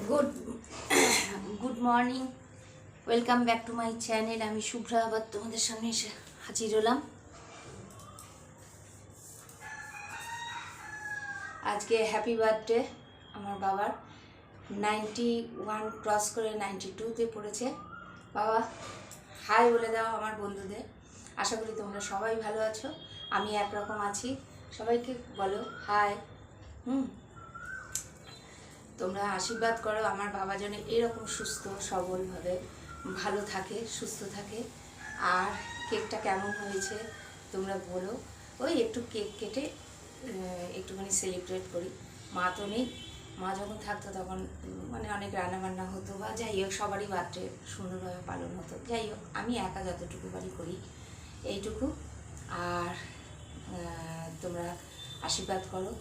Good good morning, welcome back to my channel. আমি শুভ্রা আবার তোমাদের সামনে এসে হাজির হলাম। আজকে হ্যাপি বার্থডে আমার বাবার। 91 ক্রস করে 92-তে পড়েছে। বাবা হাই বলে দাও আমার বন্ধুদের। আশা করি তোমরা সবাই ভালো আছো, আমি একরকম আছি। সবাইকে বলো হাই। তোমরা আশীর্বাদ করো আমার বাবা যেন এরকম সুস্থ সবলভাবে ভালো থাকে, সুস্থ থাকে। আর কেকটা কেমন হয়েছে তোমরা বলো। ওই একটু কেক কেটে একটুখানি সেলিব্রেট করি। মা তো নেই, মা যখন থাকতো তখন মানে অনেক রান্নাবান্না হতো বা যাই হোক সবারই বার্থডে সুন্দরভাবে পালন হতো। যাই হোক আমি একা যতটুকু বাড়ি করি এইটুকু। আর তোমরা আশীর্বাদ করো,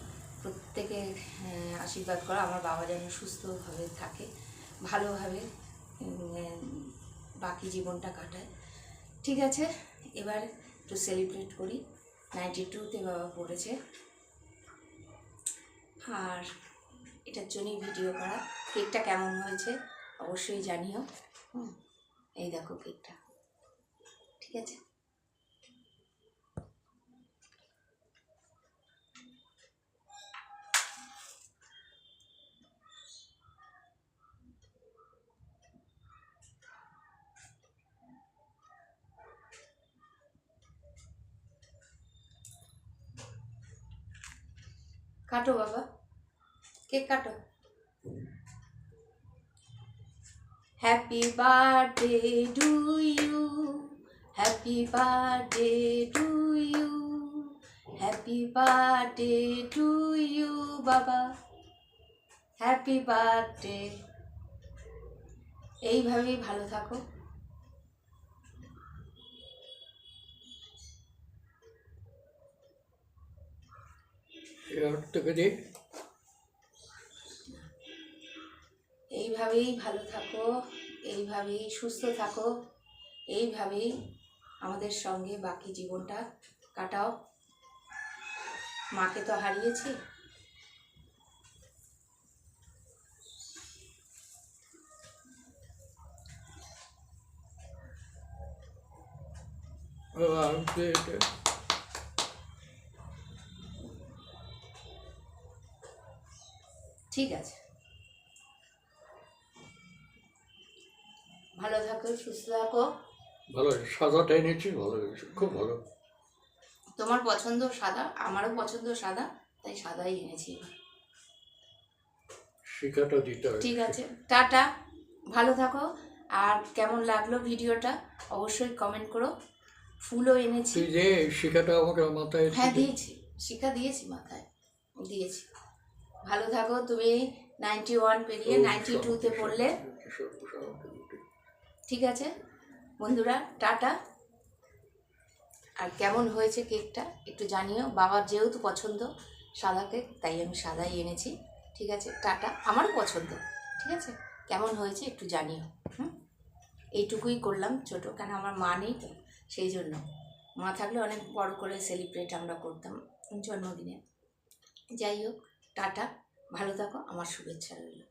প্রত্যেকে আশীর্বাদ করো আমার বাবা যেন সুস্থভাবে থাকে, ভালোভাবে বাকি জীবনটা কাটায়। ঠিক আছে, এবার একটু সেলিব্রেট করি। 92-তে বাবা পড়েছে, আর এটার জন্যই ভিডিও করা। কেকটা কেমন হয়েছে অবশ্যই জানিও। এই দেখো কেকটা, ঠিক আছে। কাটো বাবা, কেক কাটো। Happy birthday to you, happy birthday to you, happy birthday to you বাবা, হ্যাপি বার্থডে। এইভাবেই ভালো থাকো। এইভাবেই ভালো থাকো, এইভাবেই সুস্থ থাকো, এইভাবেই আমাদের সঙ্গে বাকি জীবনটা কাটাও। মাকে তো হারিয়েছি। ঠিক আছে, ভালো থাকো, সুস্থ থাকো। ভালো সাদাটা এনেছি, ভালো খুব ভালো। তোমার পছন্দ সাদা, আমারও পছন্দ সাদা, তাই সাদাই এনেছি। শিখাটা দিতে হবে। ঠিক আছে, টাটা, ভালো থাকো। আর কেমন লাগলো ভিডিওটা অবশ্যই কমেন্ট করো। ফুলও এনেছি। তুই যে শিখাটা আমাকে মাথায়। হ্যাঁ দিয়েছি, শিক্ষা দিয়েছি, মাথায় দিয়েছি। ভালো থাকো। তুমি 91 পেরিয়ে 92-তে পড়লে। ঠিক আছে বন্ধুরা, টাটা। আর কেমন হয়েছে কেকটা একটু জানিও। বাবার যেহেতু পছন্দ সাদা কেক, তাই আমি সাদাই এনেছি। ঠিক আছে, টাটা। আমারও পছন্দ। ঠিক আছে, কেমন হয়েছে একটু জানিও। এইটুকুই করলাম ছোট, কেন আমার মা নেই তো সেই জন্য। মা থাকলে অনেক বড় করে সেলিব্রেট আমরা করতাম জন্মদিনে। যাই হোক, টাটা, ভালো থাকো, আমার শুভেচ্ছা রইল।